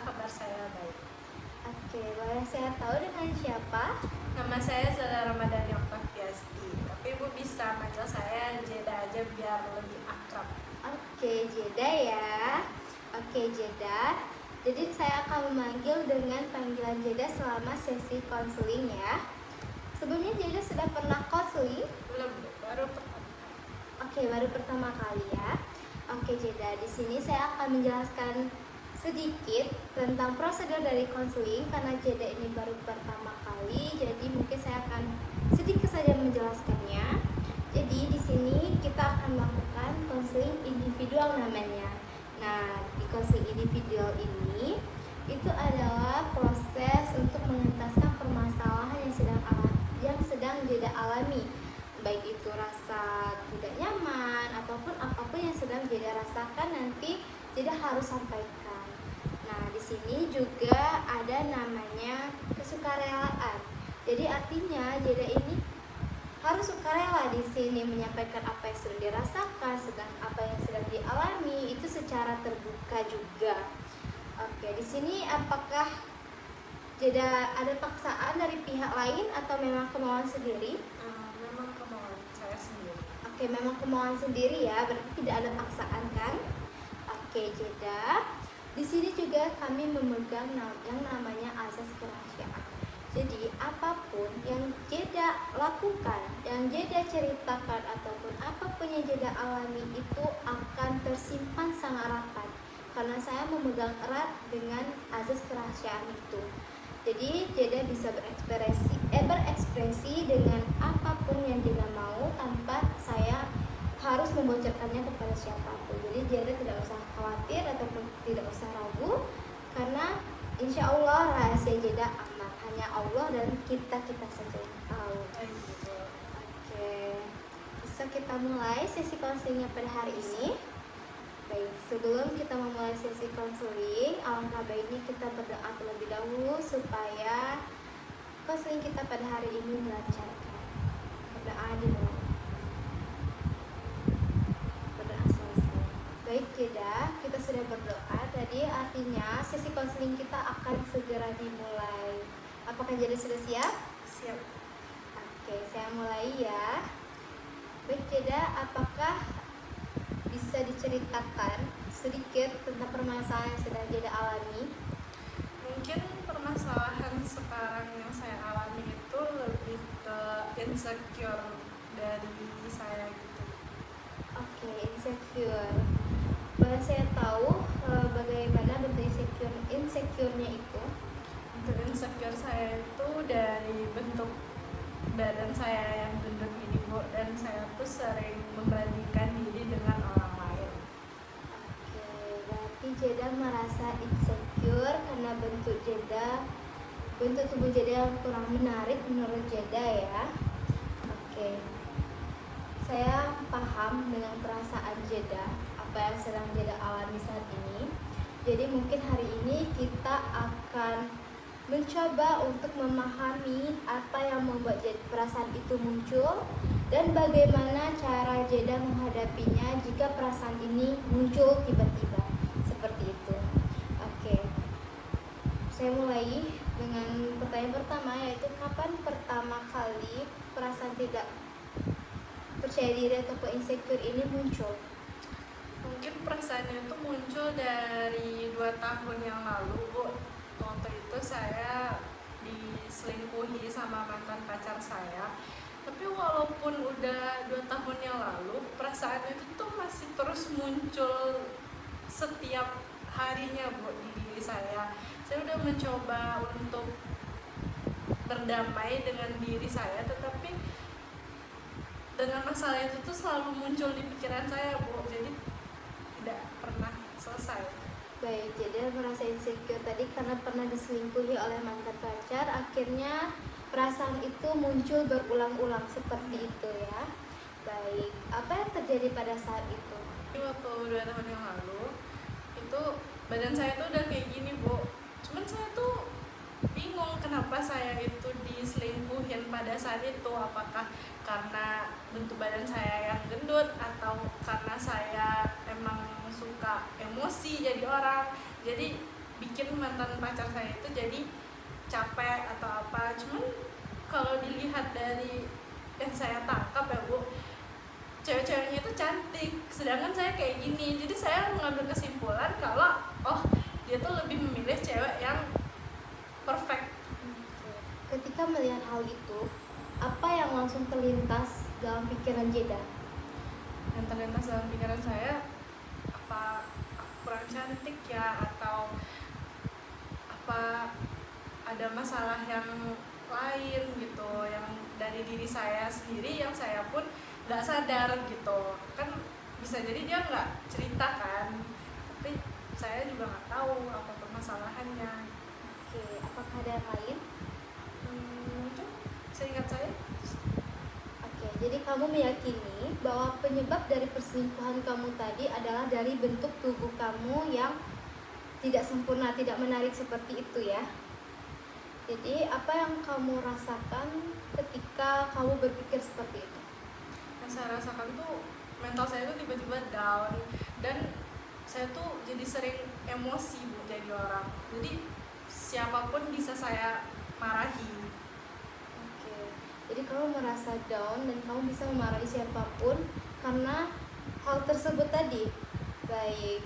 kabar saya baik. Oke, boleh saya tahu dengan siapa? Nama saya Zara Ramadhani Oktaviasti, tapi Ibu bisa manggil saya Jeda aja biar lebih akrab. Oke, Jeda ya. Oke, Jeda. Jadi saya akan memanggil dengan panggilan Jeda selama sesi konseling ya. Sebelumnya Jeda sudah pernah konseling? Belum, baru pertama. Oke, baru pertama kali ya. Oke, Jeda. Di sini saya akan menjelaskan sedikit tentang prosedur dari konseling karena Jeda ini baru pertama kali, jadi mungkin saya akan sedikit saja menjelaskannya. Jadi di sini kita akan melakukan konseling individual namanya. Nah, di konseling individual ini itu adalah proses untuk mengentaskan permasalahan yang sedang Jeda alami, baik itu rasa tidak nyaman ataupun apapun yang sedang Jeda rasakan nanti Jeda harus sampaikan. Nah, di sini juga ada namanya kesukarelaan. Jadi artinya Jeda ini harus sukarela di sini menyampaikan apa yang sedang dirasakan, sedang apa yang sedang dialami itu secara terbuka juga. Oke, di sini apakah Jeda ada paksaan dari pihak lain atau memang kemauan sendiri? Memang kemauan saya sendiri. Oke, memang kemauan sendiri ya, berarti tidak ada paksaan kan? Oke, Jeda. Di sini juga kami memegang yang namanya azas kerahasiaan. Jadi apapun yang Jeda lakukan, yang Jeda ceritakan ataupun apapun yang Jeda alami itu akan tersimpan sangat rapat karena saya memegang erat dengan azas kerahasiaan itu. Jadi Jeda bisa berekspresi dengan apapun yang Jeda mau tanpa saya harus membocorkannya kepada siapapun. Jadi Jeda tidak usah khawatir ataupun tidak usah ragu karena insya Allah rahasia Jeda aman, hanya Allah dan kita saja yang tahu. Oke, bisa kita mulai sesi konselingnya pada hari ini. Baik, sebelum kita memulai sesi konseling, alangkah baiknya kita berdoa terlebih dahulu supaya konseling kita pada hari ini dilancarkan. Berdoa dimulai. Baik Jeda, kita sudah berdoa tadi, artinya sesi konseling kita akan segera dimulai. Apakah Jeda sudah siap? Siap. Oke, saya mulai ya. Baik Jeda, apakah bisa diceritakan sedikit tentang permasalahan yang sedang Jeda alami? Mungkin permasalahan sekarang yang saya alami itu lebih ke insecure dari saya gitu. Oke, insecure. Boleh saya tahu bagaimana bentuk insecure-nya itu? Untuk insecure saya itu dari bentuk badan saya yang gendut ini Bu, dan saya tuh sering membandingkan diri dengan orang lain. Oke, berarti Jeda merasa insecure karena bentuk tubuh Jeda yang kurang menarik menurut Jeda ya. Oke, saya paham dengan perasaan Jeda, apa yang sedang Jeda alami saat ini. Jadi mungkin hari ini kita akan mencoba untuk memahami apa yang membuat perasaan itu muncul dan bagaimana cara Jeda menghadapinya jika perasaan ini muncul tiba-tiba seperti itu. Oke, saya mulai dengan pertanyaan pertama, yaitu kapan pertama kali perasaan tidak percaya diri ataupun insecure ini muncul? Mungkin perasaannya itu muncul dari 2 tahun yang lalu Bu. Waktu itu saya diselingkuhi sama mantan pacar saya. Tapi walaupun udah 2 tahun yang lalu, perasaan itu tuh masih terus muncul setiap harinya Bu di diri saya. Saya udah mencoba untuk berdamai dengan diri saya, tetapi dengan masalah itu tuh selalu muncul di pikiran saya Bu, jadi tidak pernah selesai. Baik, jadi merasa insecure tadi karena pernah diselingkuhi oleh mantan pacar, akhirnya perasaan itu muncul berulang-ulang seperti itu ya. Baik, apa yang terjadi pada saat itu? Waktu 2 tahun yang lalu itu badan saya tuh udah kayak gini Bu, cuman saya tuh bingung kenapa saya itu diselingkuhin pada saat itu. Apakah karena bentuk badan saya yang gendut atau karena saya emang suka emosi jadi orang. Jadi bikin mantan pacar saya itu jadi capek atau apa. Cuman kalau dilihat dari yang saya tangkap ya Bu, cewek-ceweknya itu cantik, sedangkan saya kayak gini. Jadi saya mengambil kesimpulan kalau oh dia tuh lebih memilih cewek yang perfect. Ketika melihat hal itu, apa yang langsung terlintas dalam pikiran Jeda? Yang terlintas dalam pikiran saya, apa aku kurang cantik ya, atau apa ada masalah yang lain gitu, yang dari diri saya sendiri yang saya pun nggak sadar gitu. Kan bisa jadi dia nggak cerita kan, tapi saya juga nggak tahu apa permasalahannya. Oke, apakah ada yang lain? Mungkin seingat saya. Oke, jadi kamu meyakini bahwa penyebab dari perselingkuhan kamu tadi adalah dari bentuk tubuh kamu yang tidak sempurna, tidak menarik seperti itu ya. Jadi apa yang kamu rasakan ketika kamu berpikir seperti itu? Yang saya rasakan tuh mental saya tuh tiba-tiba down, dan saya tuh jadi sering emosi Bu, jadi orang. Jadi siapapun bisa saya marahi. Oke, jadi kamu merasa down dan kamu bisa memarahi siapapun karena hal tersebut tadi. Baik,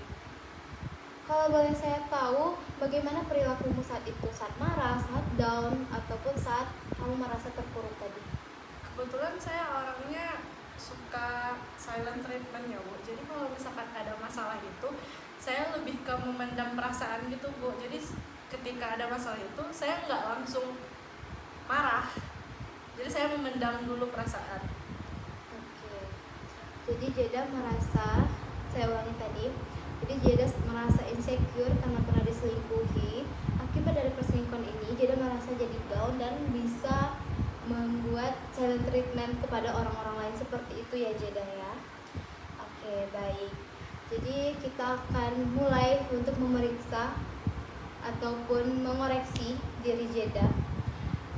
kalau boleh saya tahu bagaimana perilakumu saat itu, saat marah, saat down, ataupun saat kamu merasa terpuruk tadi? Kebetulan saya orangnya suka silent treatment ya Bu. Jadi kalau misalkan ada masalah itu, saya lebih ke memendam perasaan gitu Bu. Jadi ketika ada masalah itu, saya nggak langsung marah. Jadi saya memendam dulu perasaan. Oke, jadi Jeda merasa, saya ulangi tadi, jadi Jeda merasa insecure karena pernah diselingkuhi. Akibat dari perselingkuhan ini, Jeda merasa jadi down dan bisa membuat silent treatment kepada orang-orang lain seperti itu ya Jeda ya. Oke, baik. Jadi kita akan mulai untuk memeriksa ataupun mengoreksi diri Jeda.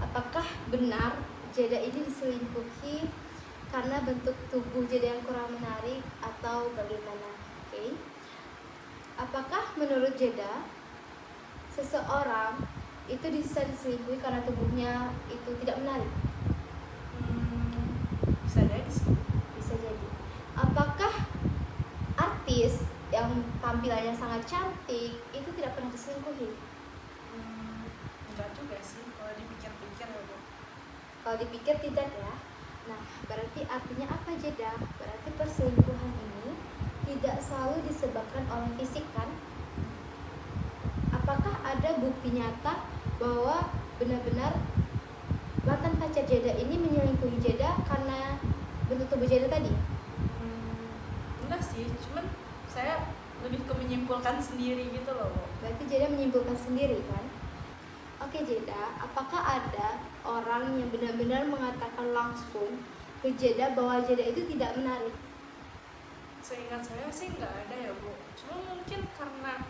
Apakah benar Jeda ini diselingkuhi karena bentuk tubuh Jeda yang kurang menarik atau bagaimana? Oke. Apakah menurut Jeda seseorang itu bisa diselingkuhi karena tubuhnya itu tidak menarik? Bisa jadi sih. Bisa jadi. Apakah artis yang tampilannya sangat cantik itu tidak pernah diselingkuhi? Enggak juga sih kalau dipikir-pikir ya Bu. Kalau dipikir tidak ya. Nah, berarti artinya apa Jeda? Berarti perselingkuhan ini tidak selalu disebabkan oleh fisik kan? Apakah ada bukti nyata bahwa benar-benar mantan pacar Jeda ini menyelingkuhi Jeda karena bentuk tubuh Jeda tadi? Enggak sih, cuman saya lebih ke menyimpulkan sendiri gitu loh Bu. Berarti Jeda menyimpulkan sendiri kan? Oke Jeda, apakah ada orang yang benar-benar mengatakan langsung ke Jeda bahwa Jeda itu tidak menarik? Seingat saya sih nggak ada ya Bu. Cuma mungkin karena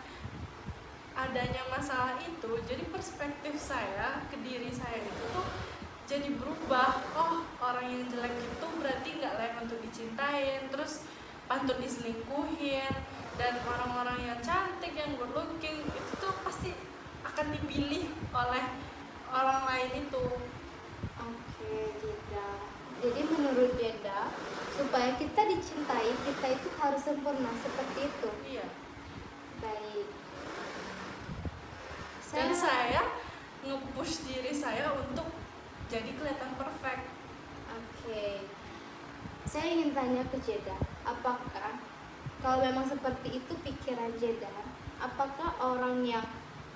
adanya masalah itu, jadi perspektif saya ke diri saya itu tuh jadi berubah. Oh, orang yang jelek itu berarti nggak layak untuk dicintain, terus pantun diselingkuhin, dan orang-orang yang cantik, yang good looking itu tuh pasti akan dipilih oleh orang lain itu. Oke Jeda, jadi menurut Jeda supaya kita dicintai kita itu harus sempurna seperti itu. Iya. Baik. Dan saya nge-push diri saya untuk jadi kelihatan perfect. Oke. Saya ingin tanya ke Jeda, apakah kalau memang seperti itu pikiran Jeda, apakah orang yang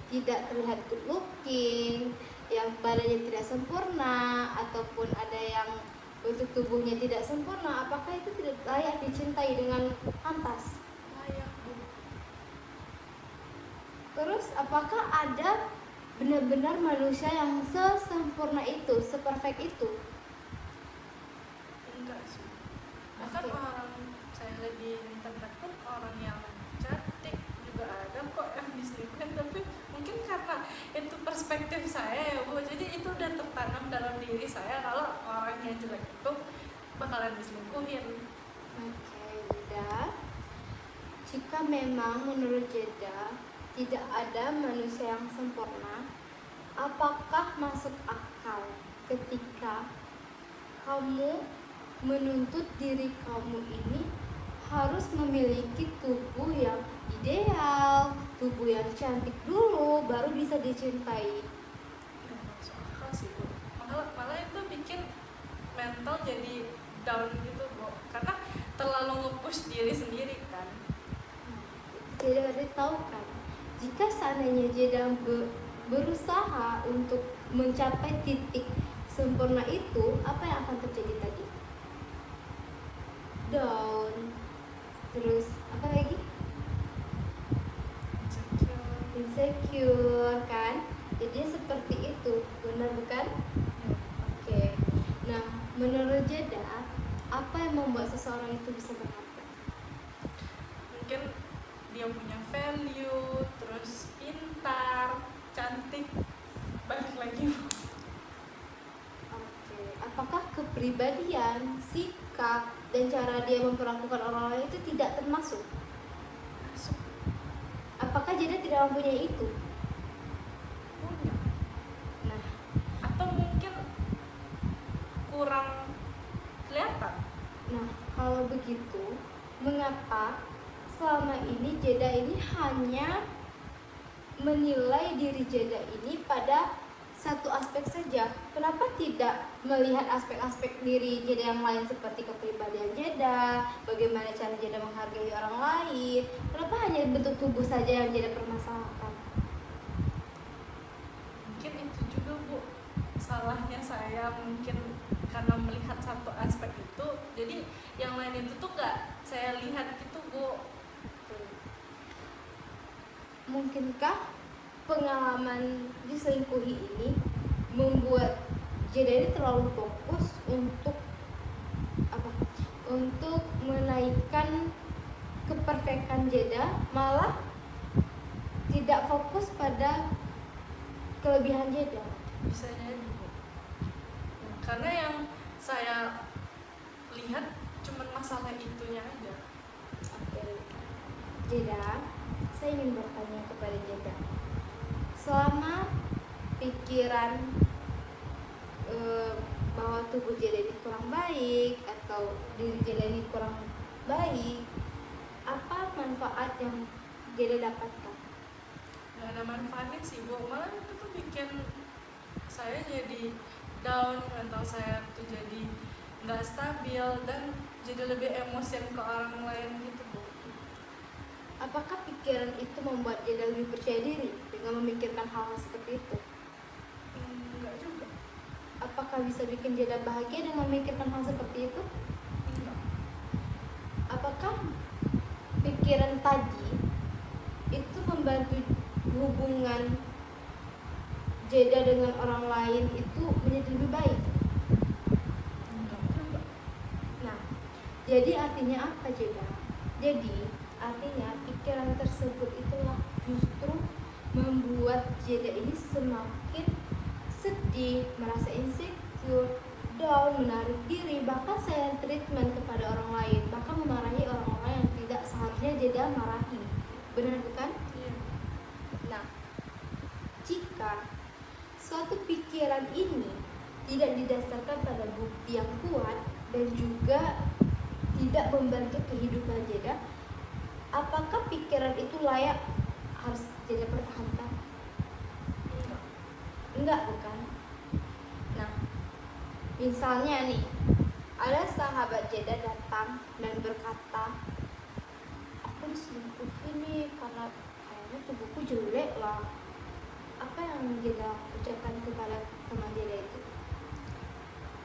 tidak terlihat good looking, yang badannya tidak sempurna, ataupun ada yang bentuk tubuhnya tidak sempurna, apakah itu tidak layak dicintai dengan pantas? Layak Bu. Terus apakah ada benar-benar manusia yang sesempurna itu, seperfect itu? Enggak sih. Bahkan Oke. orang saya lihat di internet pun orang yang cantik juga ada kok yang diselingkuhin, tapi mungkin karena itu perspektif saya ya Bu, jadi itu udah tertanam dalam diri saya kalau orang yang jelek itu bakalan diselingkuhin. Oke, Jeda. Jika memang menurut Jeda tidak ada manusia yang sempurna, apakah masuk akal ketika kamu menuntut diri kamu ini harus memiliki tubuh yang ideal, tubuh yang cantik dulu baru bisa dicintai? Nggak masuk akal sih Bu. Malah itu bikin mental jadi down gitu Bu, karena terlalu nge-push diri sendiri kan. Jadi ada tahu kan, jika seandainya Jeda berusaha untuk mencapai titik sempurna itu, apa yang akan terjadi tadi? Down. Terus apa lagi? Insecure kan? Jadi seperti itu, benar bukan? Oke. Nah, menurut Jeda, apa yang membuat seseorang itu bisa berhasil? Mungkin dia punya value, terus pintar, cantik, balik lagi Bu. Oke. Apakah kepribadian, sikap, dan cara dia memperlakukan orang lain itu tidak termasuk? Masuk. Apakah Jeda tidak mempunyai itu? Punya. Nah, Atau mungkin kurang kelihatan. nah kalau begitu, mengapa selama ini Jeda ini hanya menilai diri Jeda ini pada satu aspek saja? Kenapa tidak melihat aspek-aspek diri Jeda yang lain seperti kepribadian Jeda, bagaimana cara Jeda menghargai orang lain? Kenapa hanya bentuk tubuh saja yang Jeda permasalahkan? Mungkin itu juga Bu, salahnya saya mungkin karena melihat satu aspek itu, jadi yang lain itu tuh gak saya lihat gitu Bu. Mungkinkah pengalaman diselingkuhi ini membuat Jeda ini terlalu fokus untuk apa? Untuk menaikkan keperfekan Jeda, malah tidak fokus pada kelebihan Jeda. Bisa jadi Bu. Karena yang saya lihat cuman masalah itunya aja. Oke. Jeda, saya ingin bertanya kepada Jeda. Selama pikiran bahwa tubuh Jeda ini kurang baik atau diri Jeda ini kurang baik, apa manfaat yang Jeda dapatkan? Gak ada manfaatnya sih Bu, malah itu tuh bikin saya jadi down, mental saya tuh jadi nggak stabil dan jadi lebih emosian ke orang lain gitu Bu. Apakah pikiran itu membuat Jeda lebih percaya diri dengan memikirkan hal-hal seperti itu? Enggak juga. Apakah bisa bikin Jeda bahagia dengan memikirkan hal seperti itu? Enggak. Apakah pikiran tadi itu membantu hubungan Jeda dengan orang lain itu menjadi lebih baik? Enggak juga. Nah, jadi artinya apa Jeda? Jadi artinya pikiran tersebut itulah justru membuat Jeda ini semakin sedih, merasa insecure, down, menarik diri, bahkan silent treatment kepada orang lain, bahkan memarahi orang-orang yang tidak seharusnya Jeda marahi. Benar bukan? Iya. Nah, jika suatu pikiran ini tidak didasarkan pada bukti yang kuat dan juga tidak membantu kehidupan Jeda, apakah pikiran itu layak harus Jeda pertahankan? Enggak. Enggak bukan? Nah, misalnya nih, ada sahabat Jeda datang dan berkata, aku diselingkuhi nih karena kayaknya tubuhku jelek lah. Apa yang Jeda ucapkan kepada teman Jeda itu?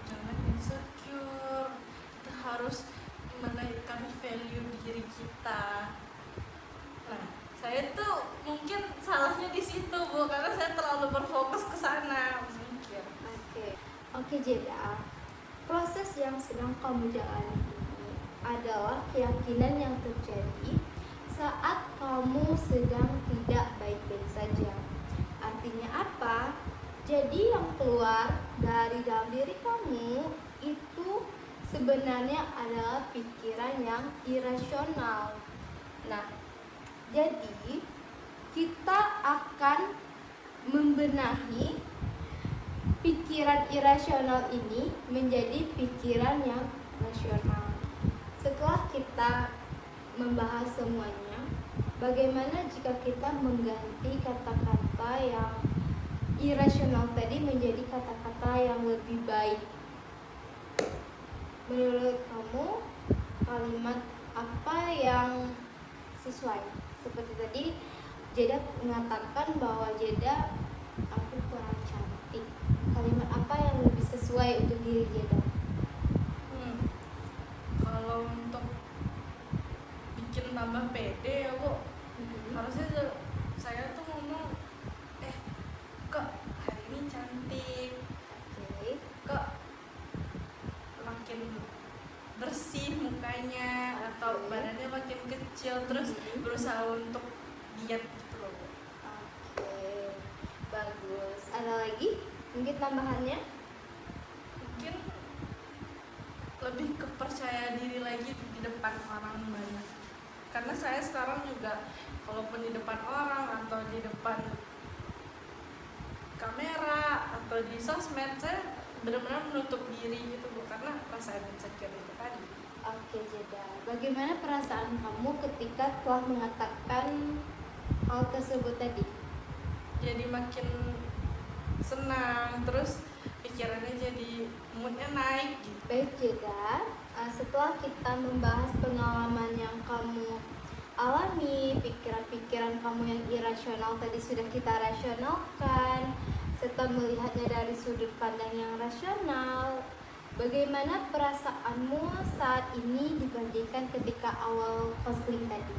Jangan insecure, kita harus menaikkan value diri kita. Nah, saya tuh mungkin salahnya di situ Bu, karena saya terlalu berfokus ke sana mikir. Oke Jeda, proses yang sedang kamu jalani ini adalah keyakinan yang terjadi saat kamu sedang tidak baik-baik saja. Artinya apa? Jadi yang keluar dari dalam diri kamu itu sebenarnya adalah pikiran yang irasional. Nah, jadi kita akan membenahi pikiran irasional ini menjadi pikiran yang rasional. Setelah kita membahas semuanya, bagaimana jika kita mengganti kata-kata yang irasional tadi menjadi kata-kata yang lebih baik? Menurut kamu, kalimat apa yang sesuai? Seperti tadi Jeda mengatakan bahwa Jeda, aku kurang cantik. Kalimat apa yang lebih sesuai untuk diri Jeda? Kalau untuk bikin tambah pede ya Bu, harusnya saya tuh ngomong, kok hari ini cantik, Oke. kok makin bersih mukanya, atau Oke. badannya makin kecil, terus berusaha untuk diet gitu loh Bu. Oke, bagus. Ada lagi? Mungkin tambahannya? Mungkin lebih kepercaya diri lagi di depan orang banyak, karena saya sekarang juga walaupun di depan orang atau di depan kamera atau di sosmed, saya benar-benar menutup diri gitu Bu, karena perasaan insecure itu tadi. Oke, Jeda. Bagaimana perasaan kamu ketika telah mengatakan hal tersebut tadi? Jadi makin senang, terus pikirannya jadi moodnya naik gitu. Baik, Jeda. Setelah kita membahas pengalaman yang kamu alami, pikiran-pikiran kamu yang irasional tadi sudah kita rasionalkan, serta melihatnya dari sudut pandang yang rasional, bagaimana perasaanmu saat ini dibandingkan ketika awal konseling tadi?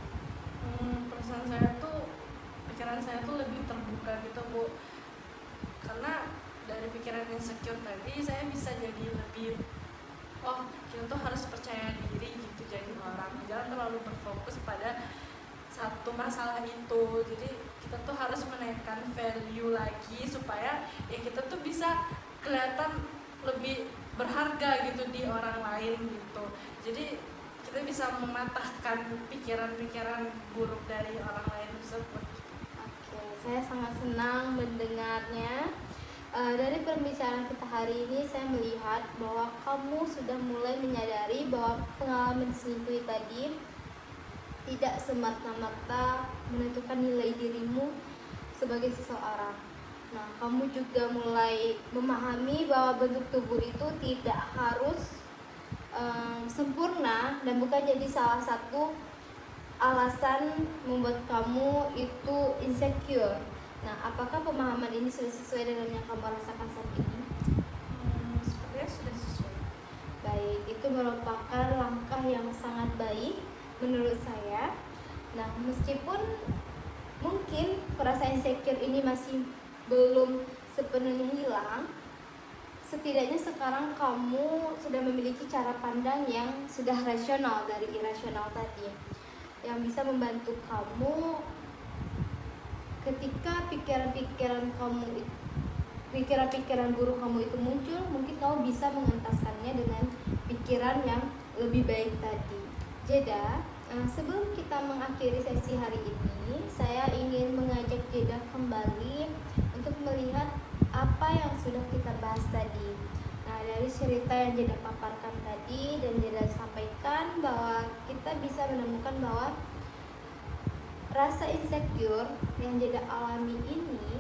Perasaan saya tuh, pikiran saya tuh lebih terbuka gitu Bu, karena dari pikiran insecure tadi saya bisa jadi lebih, oh kita tuh harus percaya diri gitu jadi orang, jangan terlalu berfokus pada satu masalah itu. Jadi kita tuh harus menaikkan value lagi supaya ya kita tuh bisa kelihatan lebih berharga gitu di orang lain gitu. Jadi kita bisa mematahkan pikiran-pikiran buruk dari orang lain tersebut. Oke, saya sangat senang mendengarnya. Dari pembicaraan kita hari ini, saya melihat bahwa kamu sudah mulai menyadari bahwa pengalaman selingkuh tadi tidak semata-mata menentukan nilai dirimu sebagai seseorang. Nah, kamu juga mulai memahami bahwa bentuk tubuh itu tidak harus sempurna dan bukan jadi salah satu alasan membuat kamu itu insecure. Nah, apakah pemahaman ini sudah sesuai dengan yang kamu rasakan saat ini? Sepertinya sudah sesuai. Baik, itu merupakan langkah yang sangat baik menurut saya. Nah, meskipun mungkin perasaan insecure ini masih belum sepenuhnya hilang, setidaknya sekarang kamu sudah memiliki cara pandang yang sudah rasional dari irasional tadi, yang bisa membantu kamu ketika pikiran-pikiran buruk kamu itu muncul. Mungkin kamu bisa mengentaskannya dengan pikiran yang lebih baik tadi. Jeda, sebelum kita mengakhiri sesi hari ini, saya ingin mengajak Jeda kembali untuk melihat apa yang sudah kita bahas tadi. Nah, dari cerita yang Jeda paparkan tadi dan Jeda sampaikan bahwa kita bisa menemukan bahwa rasa insecure yang Jeda alami ini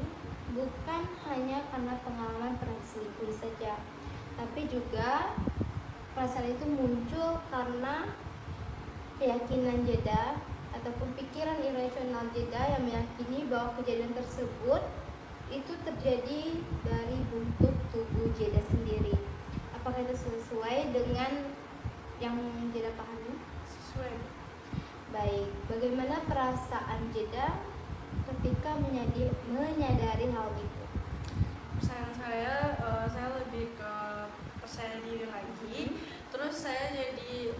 bukan hanya karena pengalaman pernah selingkuh saja, tapi juga perasaan itu muncul karena keyakinan Jeda ataupun pikiran irasional Jeda yang meyakini bahwa kejadian tersebut itu terjadi dari bentuk tubuh Jeda sendiri. Apakah itu sesuai dengan yang Jeda pahami? Sesuai. Baik, bagaimana perasaan Jeda ketika menyadari hal itu? Perasaan saya lebih ke percaya diri lagi. Terus saya jadi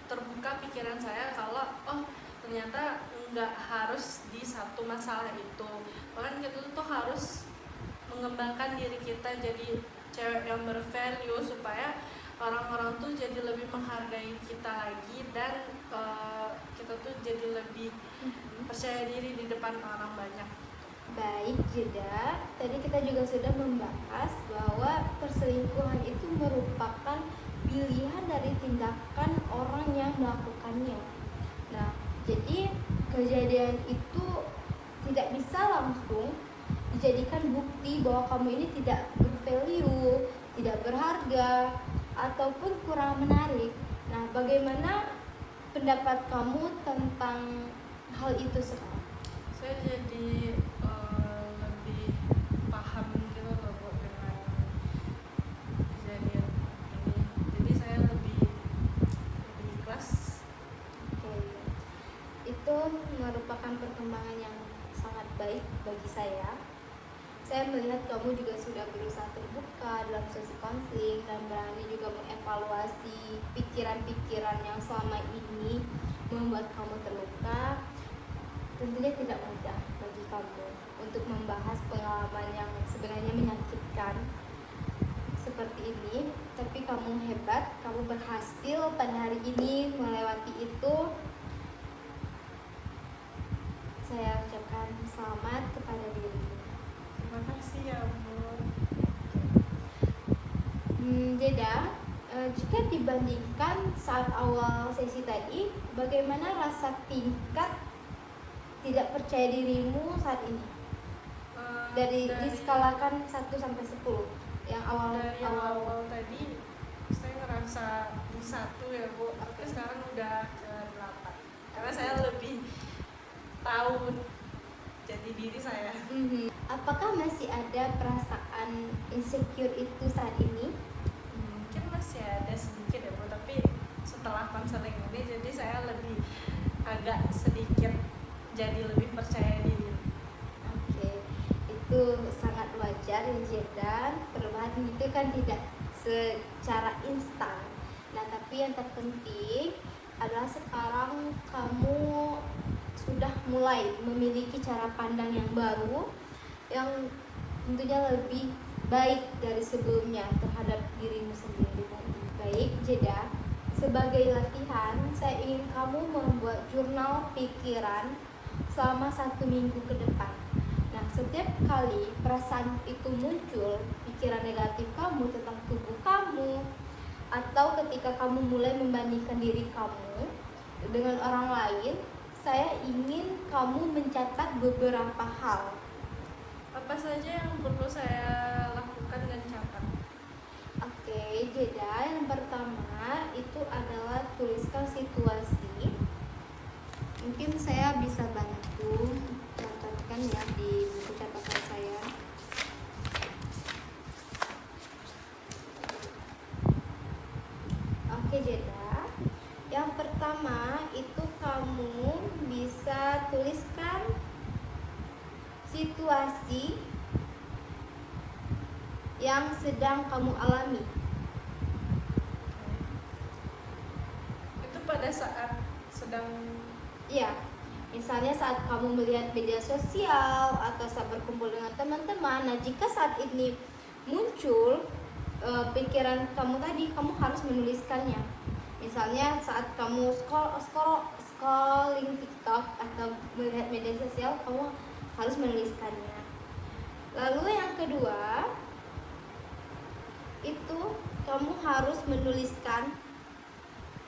terbuka pikiran saya kalau ternyata nggak harus di satu masalah itu. Bahkan kita tuh harus mengembangkan diri kita jadi cewek yang bervalue supaya orang-orang tuh jadi lebih menghargai kita lagi, dan kita tuh jadi lebih percaya diri di depan orang banyak. Baik, Jeda. Tadi kita juga sudah membahas bahwa perselingkuhan itu merupakan pilihan dari tindakan orang yang melakukannya. Nah, jadi kejadian itu tidak bisa langsung dijadikan bukti bahwa kamu ini tidak bervalue, tidak berharga, ataupun kurang menarik. Nah, bagaimana pendapat kamu tentang hal itu sekarang? Saya jadi lebih paham gitu loh Bu dengan kejadian ini. Jadi saya lebih ikhlas. Oke. Itu merupakan perkembangan yang sangat baik bagi saya. Saya melihat kamu juga sudah berusaha terbuka dalam sesi konseling dan berani juga mengevaluasi pikiran-pikiran yang selama ini membuat kamu terluka. Tentunya tidak mudah bagi kamu untuk membahas pengalaman yang sebenarnya menyakitkan seperti ini, tapi kamu hebat, kamu berhasil pada hari ini melewati itu. Saya ucapkan selamat kepada dirimu. Terima kasih ya Bu. Jeda, jika dibandingkan saat awal sesi tadi, bagaimana rasa tingkat tidak percaya dirimu saat ini? Dari diskalakan 1 sampai 10 yang awal tadi saya ngerasa di 1 ya Bu, tapi sekarang udah ke 8 karena saya lebih tahu jadi diri saya. Apakah masih ada perasaan insecure itu saat ini? Mungkin masih ada sedikit ya Bu, tapi setelah konseling ini jadi saya lebih agak sedikit jadi lebih percaya diri. Oke, itu sangat wajar ya, dan perubahan itu kan tidak secara instan. Nah, tapi yang terpenting adalah sekarang kamu sudah mulai memiliki cara pandang yang baru, yang tentunya lebih baik dari sebelumnya terhadap dirimu sendiri. Baik, Jeda, sebagai latihan saya ingin kamu membuat jurnal pikiran selama 1 minggu ke depan. Nah, setiap kali perasaan itu muncul, pikiran negatif kamu tentang tubuh kamu, atau ketika kamu mulai membandingkan diri kamu dengan orang lain, saya ingin kamu mencatat beberapa hal. Apa saja yang perlu saya lakukan dan catat? Oke, Jeda, yang pertama itu adalah tuliskan situasi. Mungkin saya bisa bantu catatkan ya di buku catatan saya. Oke, Jeda. Yang pertama itu kamu bisa tuliskan situasi yang sedang kamu alami. Itu pada saat sedang Iya, misalnya saat kamu melihat media sosial atau saat berkumpul dengan teman-teman. Nah, jika saat ini muncul pikiran kamu tadi, kamu harus menuliskannya. Misalnya saat kamu scrolling TikTok atau melihat media sosial, kamu harus menuliskannya. Lalu yang kedua, itu kamu harus menuliskan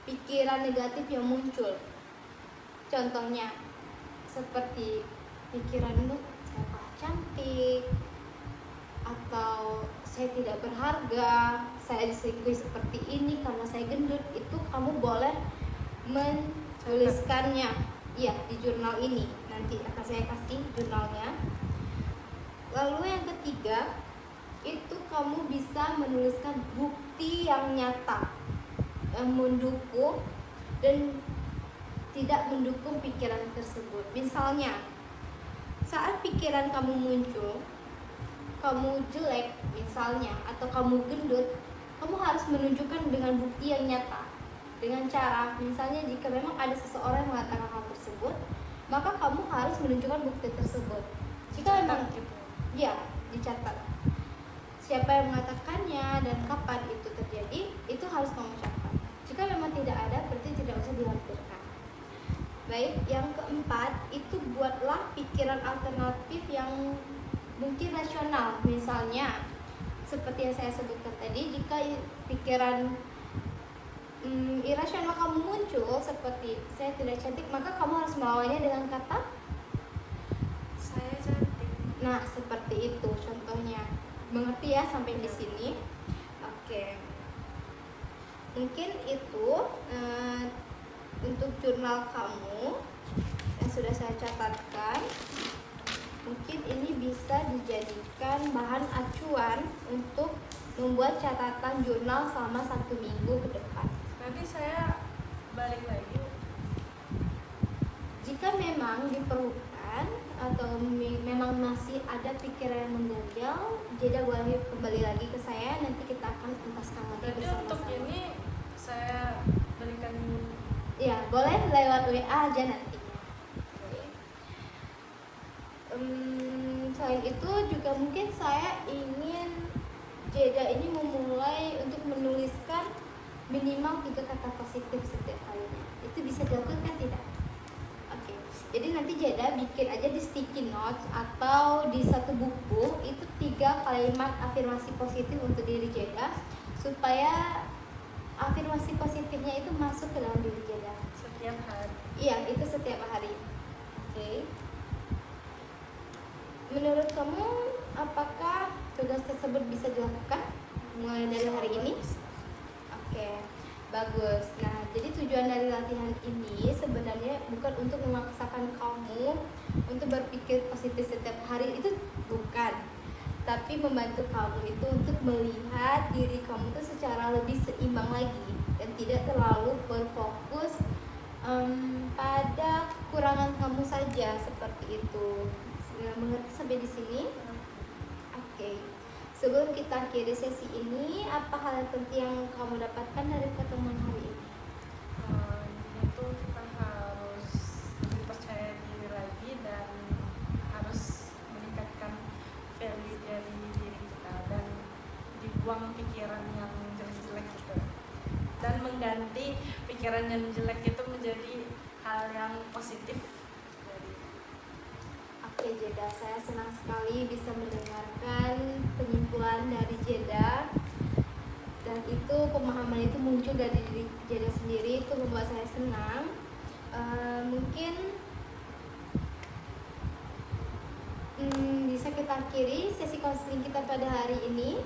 pikiran negatif yang muncul. Contohnya seperti pikiranmu, saya kalah cantik, atau saya tidak berharga, saya diselingkuhi seperti ini karena saya gendut. Itu kamu boleh menuliskannya ya di jurnal ini. Nanti akan saya kasih jurnalnya. Lalu yang ketiga, itu kamu bisa menuliskan bukti yang nyata yang mendukung dan tidak mendukung pikiran tersebut. Misalnya, saat pikiran kamu muncul, kamu jelek misalnya, atau kamu gendut, kamu harus menunjukkan dengan bukti yang nyata. Dengan cara, misalnya jika memang ada seseorang yang mengatakan hal tersebut, maka kamu harus menunjukkan bukti tersebut. Jika memang ya, dicatat siapa yang mengatakannya dan kapan itu terjadi, itu harus kamu catat. Jika memang tidak ada, berarti tidak usah dilampirkan. Baik, yang keempat itu buatlah pikiran alternatif yang mungkin rasional. Misalnya seperti yang saya sebutkan tadi, jika pikiran irasional kamu muncul seperti saya tidak cantik, maka kamu harus melawannya dengan kata Saya cantik. nah, seperti itu contohnya. Mengerti ya sampai di sini? Oke. Mungkin itu untuk jurnal kamu yang sudah saya catatkan. Mungkin ini bisa dijadikan bahan acuan untuk membuat catatan jurnal selama 1 minggu ke depan. Nanti saya balik lagi. Jika memang diperlukan atau memang masih ada pikiran yang mengganjal, Jeda boleh kembali lagi ke saya, nanti kita akan tuntaskan lagi Berarti untuk bersama-sama. ini saya berikan. Ya, boleh lewat WA aja nantinya. Oke. Selain itu juga mungkin saya ingin Jeda ini memulai untuk menuliskan minimal 3 kata positif setiap harinya. Itu bisa dilakukan tidak? Oke. Jadi nanti Jeda bikin aja di sticky notes atau di satu buku itu 3 kalimat afirmasi positif untuk diri Jeda supaya afirmasi positifnya itu masuk ke dalam diri Jeda. Setiap hari. Iya, itu setiap hari. Oke. Menurut kamu apakah tugas tersebut bisa dilakukan mulai dari hari ini? Oke, bagus. Nah, jadi tujuan dari latihan ini sebenarnya bukan untuk memaksakan kamu untuk berpikir positif setiap hari, itu bukan. Tapi membantu kamu itu untuk melihat diri kamu itu secara lebih seimbang lagi dan tidak terlalu berfokus pada kekurangan kamu saja seperti itu. Sudah mengerti sampai di sini? Oke. Sebelum kita akhiri sesi ini, apa hal yang penting yang kamu dapatkan dari pertemuan hari ini? Itu kita harus lebih percaya diri lagi dan harus meningkatkan value dari diri kita dan dibuang pikiran yang jelek-jelek itu dan mengganti pikiran yang jelek itu menjadi hal yang positif. Oke Jeda, saya senang sekali bisa mendengarkan penyimpulan dari Jeda dan itu pemahaman itu muncul dari diri Jeda sendiri, itu membuat saya senang. Mungkin bisa kita akhiri sesi konseling kita pada hari ini.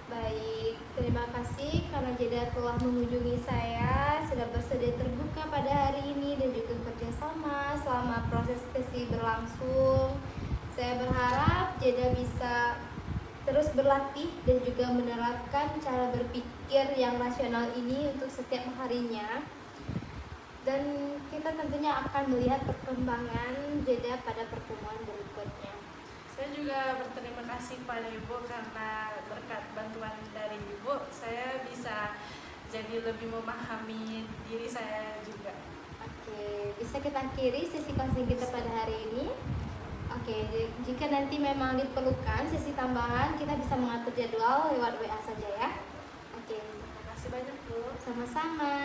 Baik, terima kasih karena Jeda telah mengunjungi saya, sudah bersedia terbuka pada hari ini dan juga kerjasama selama proses sesi berlangsung. Saya berharap Jeda bisa terus berlatih dan juga menerapkan cara berpikir yang rasional ini untuk setiap harinya. Dan kita tentunya akan melihat perkembangan Jeda pada pertemuan berikutnya. Saya juga berterima kasih kepada Ibu karena berkat bantuan dari Ibu saya bisa jadi lebih memahami diri saya juga. Oke, bisa kita akhiri sesi konseling kita pada hari ini. Oke, jika nanti memang diperlukan sesi tambahan, kita bisa mengatur jadwal lewat WA saja ya. Oke, Terima kasih banyak Bu. sama-sama.